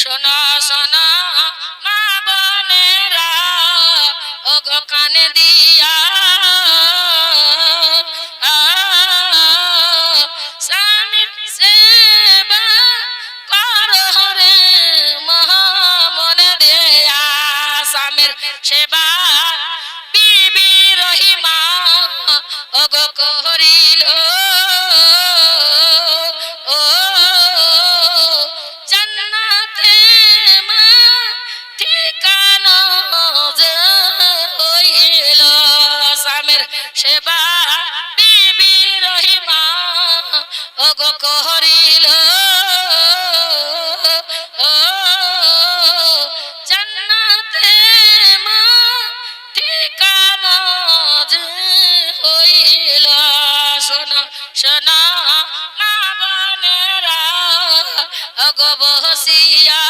শোনো শোনো মা বোনেরা, ওগো কানে দিয়া স্বামীর সেবা করো রে মনে দেয়া। স্বামীর সেবা বিবি রহিমা ওগো করিল, ও জান্নাতে মা ঠিকানা যে হইল। স্বামীর সেবা বিবি রহিমা ওগো করিল, ও জান্নাতে মা ঠিকানা যে হইল। শোনো শোনো মা বোনেরা, ওগো বসিয়া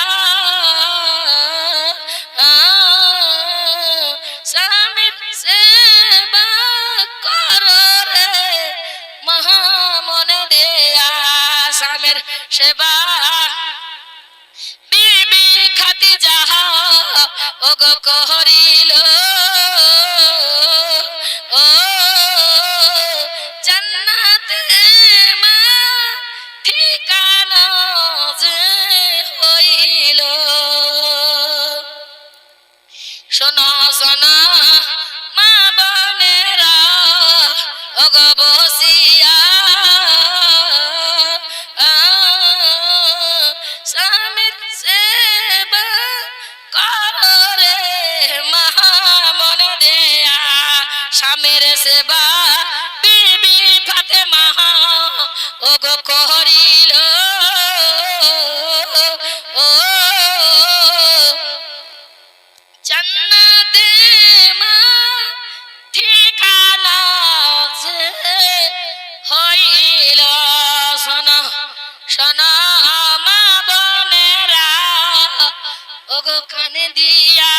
স্বামীর সেবা করো রে মহা মনে দেয়া। স্বামীর সেবা বিবি খাদিজা ওগো করিল, ও জান্নাতে মা ঠিকানা যে হইল। শোনো শোনো মা বোনেরা, ওগো বসিয়া স্বামীর সেবা করো রে মহা মনে দেয়া। স্বামীর সেবা বিবি ফাতেমা ওগো করিল, ও জান্নাতে মা ঠিকানা যে হইল। শোনো শোনো মা বোনেরা, ওগো কানে দিয়া